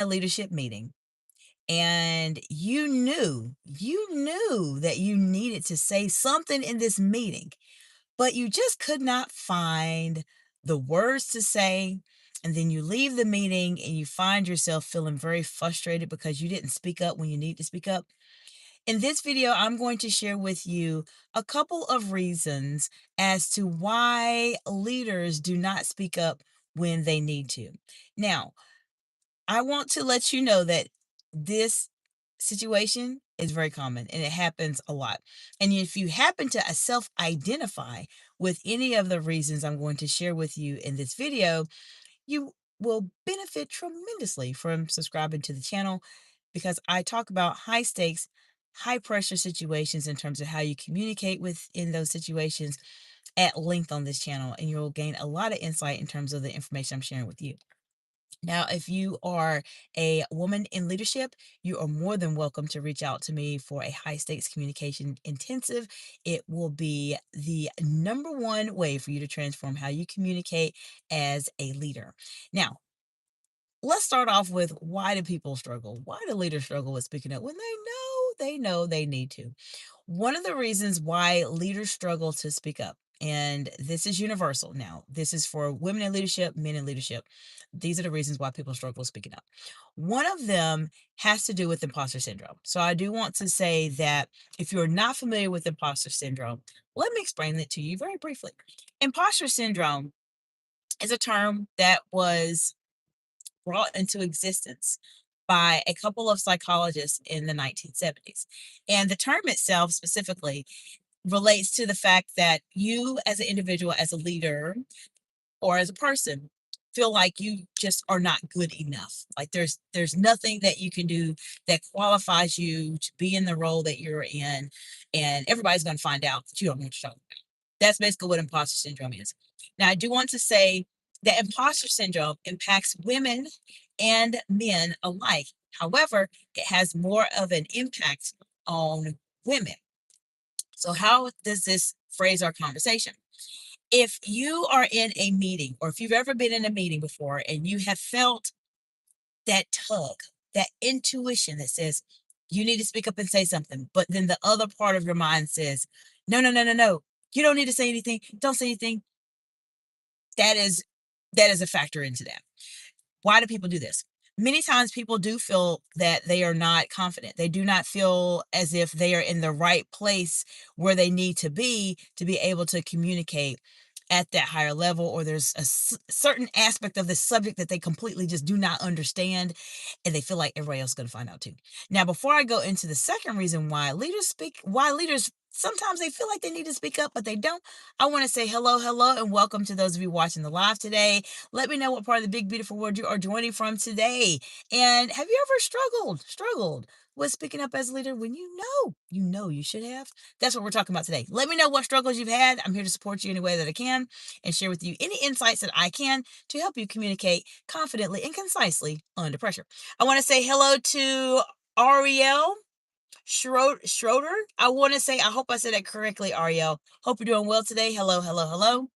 a leadership meeting and you knew that you needed to say something in this meeting, but you just could not find the words to say. And then you leave the meeting and you find yourself feeling very frustrated because you didn't speak up when you need to speak up. In this video, I'm going to share with you a couple of reasons as to why leaders do not speak up when they need to. Now, I want to let you know that this situation is very common and it happens a lot. And if you happen to self identify with any of the reasons I'm going to share with you in this video, you will benefit tremendously from subscribing to the channel because I talk about high stakes, high pressure situations in terms of how you communicate within those situations at length on this channel. And you'll gain a lot of insight in terms of the information I'm sharing with you. Now, if you are a woman in leadership, you are more than welcome to reach out to me for a high stakes communication intensive. It will be the number one way for you to transform how you communicate as a leader. Now, let's start off with why do people struggle? Why do leaders struggle with speaking up when they know they need to? One of the reasons why leaders struggle to speak up, and this is universal now, this is for women in leadership, men in leadership. These are the reasons why people struggle speaking up. One of them has to do with imposter syndrome. So I do want to say that if you're not familiar with imposter syndrome, let me explain it to you very briefly. Imposter syndrome is a term that was brought into existence by a couple of psychologists in the 1970s. And the term itself specifically relates to the fact that you, as an individual, as a leader, or as a person, feel like you just are not good enough. Like there's nothing that you can do that qualifies you to be in the role that you're in, and everybody's going to find out that you don't know what you're talking about. That's basically what imposter syndrome is. Now, I do want to say that imposter syndrome impacts women and men alike. However, it has more of an impact on women. So, how does this phrase our conversation? If you are in a meeting, or if you've ever been in a meeting before and you have felt that tug, that intuition that says you need to speak up and say something, but then the other part of your mind says, no, no, no, no, no, you don't need to say anything. Don't say anything. That is a factor into that. Why do people do this? Many times people do feel that they are not confident. They do not feel as if they are in the right place where they need to be able to communicate at that higher level, or there's a certain aspect of the subject that they completely just do not understand, and they feel like everybody else is going to find out too. Now, before I go into the second reason why leaders sometimes they feel like they need to speak up, but they don't, I want to say hello, hello, and welcome to those of you watching the live today. Let me know what part of the big, beautiful world you are joining from today. And have you ever struggled with speaking up as a leader when you know you should have? That's what we're talking about today. Let me know what struggles you've had. I'm here to support you any way that I can and share with you any insights that I can to help you communicate confidently and concisely under pressure. I want to say hello to Ariel Schroeder. I want to say, I hope I said that correctly, Ariel. Hope you're doing well today. Hello, hello, hello.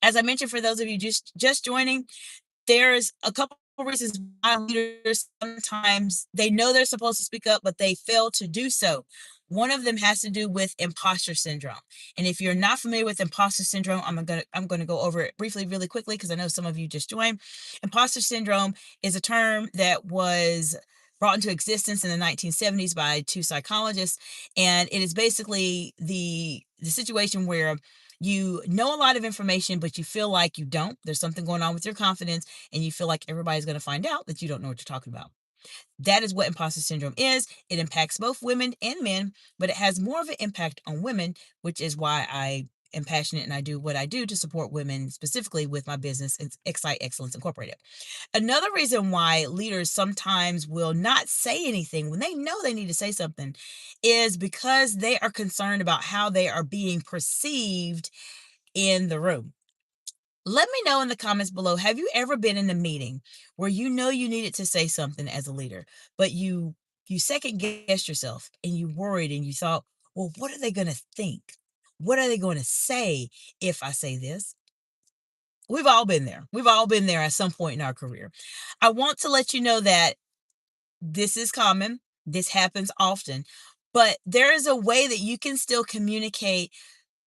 As I mentioned, for those of you just joining, there's a couple reasons why leaders sometimes they know they're supposed to speak up, but they fail to do so. One of them has to do with imposter syndrome. And if you're not familiar with imposter syndrome, I'm gonna go over it briefly, really quickly, because I know some of you just joined. Imposter syndrome is a term that was brought into existence in the 1970s by two psychologists, and it is basically the situation where you know a lot of information, but you feel like you don't. There's something going on with your confidence, and you feel like everybody's going to find out that you don't know what you're talking about. That is what imposter syndrome is. It impacts both women and men, but it has more of an impact on women, which is why I am passionate and I do what I do to support women, specifically with my business, it's Excite Excellence Incorporated. Another reason why leaders sometimes will not say anything when they know they need to say something is because they are concerned about how they are being perceived in the room. Let me know in the comments below. Have you ever been in a meeting where you know you needed to say something as a leader, but you second guessed yourself and you worried and you thought, well, what are they going to think? What are they going to say if I say this? We've all been there. We've all been there at some point in our career. I want to let you know that this is common. This happens often, but there is a way that you can still communicate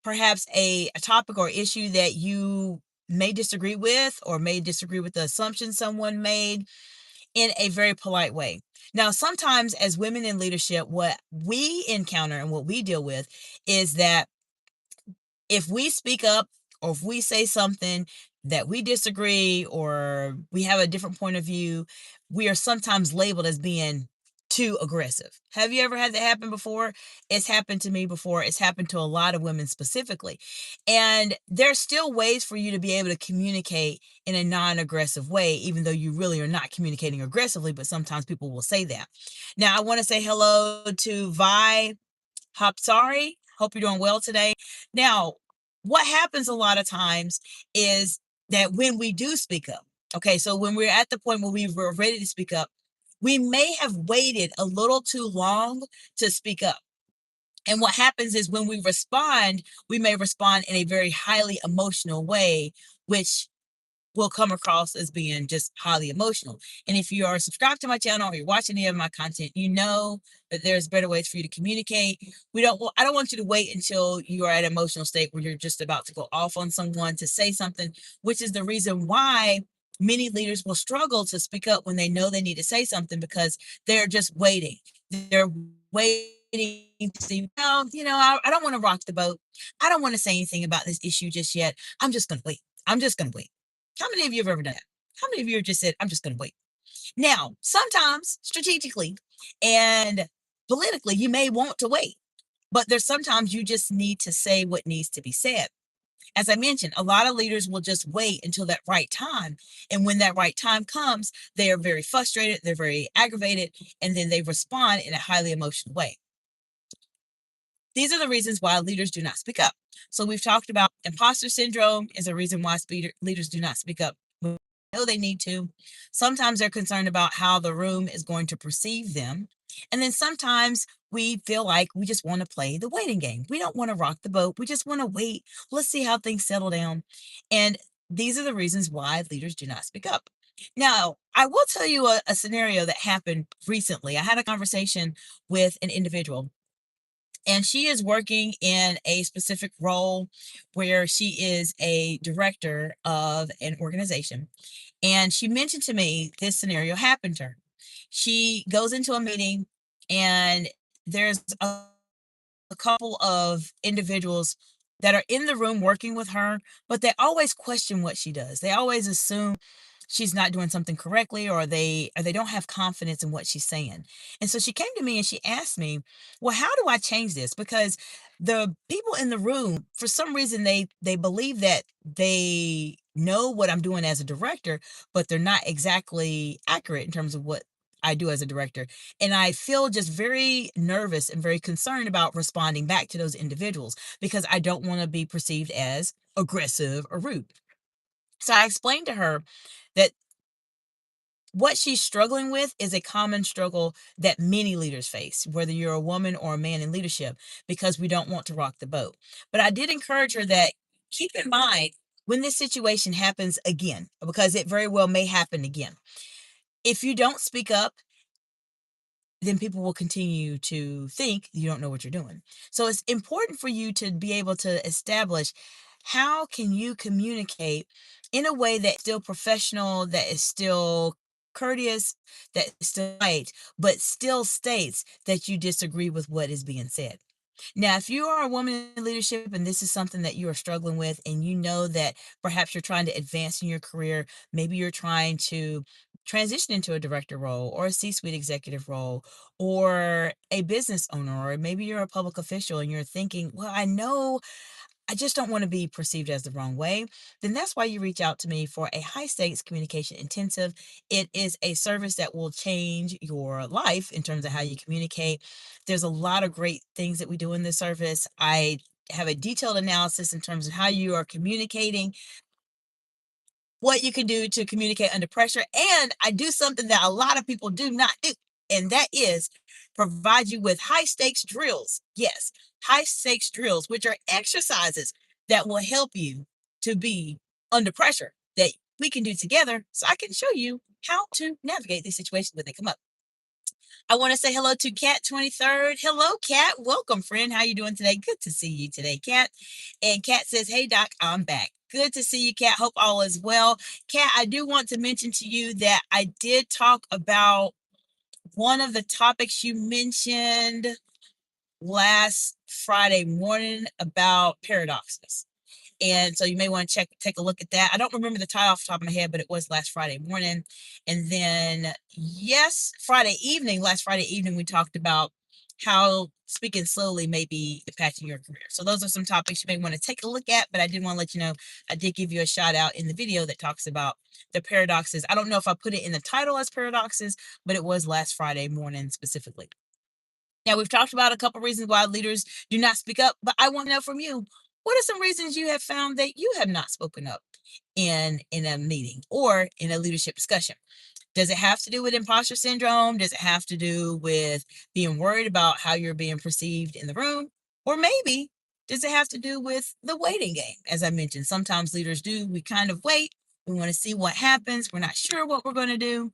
perhaps a topic or issue that you may disagree with or may disagree with the assumption someone made in a very polite way. Now, sometimes as women in leadership, what we encounter and what we deal with is that if we speak up or if we say something that we disagree or we have a different point of view, we are sometimes labeled as being too aggressive. Have you ever had that happen before? It's happened to me before. It's happened to a lot of women specifically. And there's still ways for you to be able to communicate in a non aggressive way, even though you really are not communicating aggressively, but sometimes people will say that. Now, I want to say hello to Vi Hop sorry. Hope you're doing well today. Now, what happens a lot of times is that when we do speak up, okay, so when we're at the point where we were ready to speak up, we may have waited a little too long to speak up. And what happens is when we respond, we may respond in a very highly emotional way, which will come across as being just highly emotional. And if you are subscribed to my channel or you're watching any of my content, you know that there's better ways for you to communicate. I don't want you to wait until you are at an emotional state where you're just about to go off on someone to say something, which is the reason why many leaders will struggle to speak up when they know they need to say something because they're just waiting. They're waiting to see, well, I don't want to rock the boat. I don't want to say anything about this issue just yet. I'm just going to wait. I'm just going to wait. How many of you have ever done that? How many of you have just said, I'm just going to wait? Now, sometimes strategically and politically, you may want to wait, but there's sometimes you just need to say what needs to be said. As I mentioned, a lot of leaders will just wait until that right time. And when that right time comes, they are very frustrated, they're very aggravated, and then they respond in a highly emotional way. These are the reasons why leaders do not speak up. So we've talked about imposter syndrome is a reason why leaders do not speak up. They know they need to. Sometimes they're concerned about how the room is going to perceive them. And then sometimes we feel like we just want to play the waiting game. We don't want to rock the boat. We just want to wait. Let's see how things settle down. And these are the reasons why leaders do not speak up. Now, I will tell you a scenario that happened recently. I had a conversation with an individual and she is working in a specific role where she is a director of an organization. And she mentioned to me this scenario happened to her. She goes into a meeting and there's a couple of individuals that are in the room working with her, but they always question what she does. They always assume she's not doing something correctly or they don't have confidence in what she's saying. And so she came to me and she asked me, "Well, how do I change this?" Because the people in the room, for some reason they believe that they know what I'm doing as a director, but they're not exactly accurate in terms of what I do as a director. And I feel just very nervous and very concerned about responding back to those individuals because I don't want to be perceived as aggressive or rude. So I explained to her that what she's struggling with is a common struggle that many leaders face, whether you're a woman or a man in leadership, because we don't want to rock the boat. But I did encourage her that keep in mind when this situation happens again, because it very well may happen again. If you don't speak up, then people will continue to think you don't know what you're doing. So it's important for you to be able to establish how can you communicate in a way that's still professional, that is still courteous, that is still right, but still states that you disagree with what is being said. Now, if you are a woman in leadership and this is something that you are struggling with, and you know that perhaps you're trying to advance in your career, maybe you're trying to transition into a director role or a C suite executive role or a business owner, or maybe you're a public official and you're thinking, well, I know I just don't want to be perceived as the wrong way, then that's why you reach out to me for a high stakes communication intensive. It is a service that will change your life in terms of how you communicate. There's a lot of great things that we do in this service. I have a detailed analysis in terms of how you are communicating, what you can do to communicate under pressure. And I do something that a lot of people do not do, and that is provide you with high stakes drills. Yes, high stakes drills, which are exercises that will help you to be under pressure that we can do together so I can show you how to navigate these situations when they come up. I want to say hello to Cat 23rd. Hello, Cat. Welcome, friend. How you doing today? Good to see you today, Cat. And Cat says, "Hey, Doc, I'm back." Good to see you, Cat. Hope all is well. Cat, I do want to mention to you that I did talk about one of the topics you mentioned last Friday morning about paradoxes. And so you may want to take a look at that. I don't remember the title off the top of my head, but it was last Friday morning. And then, yes, last Friday evening, we talked about how speaking slowly may be impacting your career. So those are some topics you may want to take a look at, but I did want to let you know I did give you a shout out in the video that talks about the paradoxes. I don't know if I put it in the title as paradoxes, but it was last Friday morning specifically. Now, we've talked about a couple reasons why leaders do not speak up, but I want to know from you, what are some reasons you have found that you have not spoken up in a meeting or in a leadership discussion? Does it have to do with imposter syndrome? Does it have to do with being worried about how you're being perceived in the room? Or maybe does it have to do with the waiting game? As I mentioned, sometimes leaders do. We kind of wait. We want to see what happens. We're not sure what we're going to do,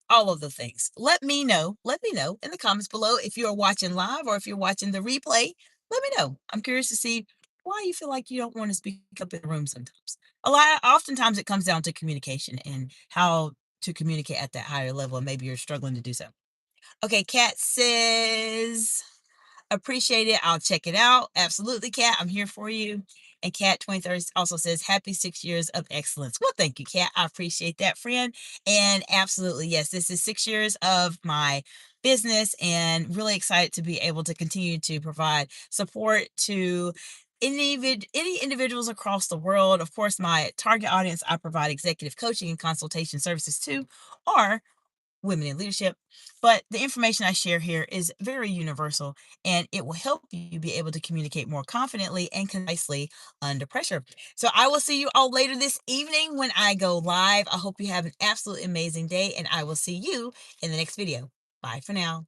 all of the things. Let me know. Let me know in the comments below if you're watching live or if you're watching the replay. Let me know. I'm curious to see why you feel like you don't want to speak up in the room sometimes. Oftentimes it comes down to communication and how to communicate at that higher level, and maybe you're struggling to do so. Okay, Kat says, appreciate it. I'll check it out. Absolutely, Kat. I'm here for you. And Cat 23rd also says, happy 6 years of excellence. Well, thank you, Cat. I appreciate that, friend. And absolutely, yes, this is 6 years of my business and really excited to be able to continue to provide support to any individuals across the world. Of course, my target audience I provide executive coaching and consultation services to are women in leadership. But the information I share here is very universal and it will help you be able to communicate more confidently and concisely under pressure. So I will see you all later this evening when I go live. I hope you have an absolutely amazing day and I will see you in the next video. Bye for now.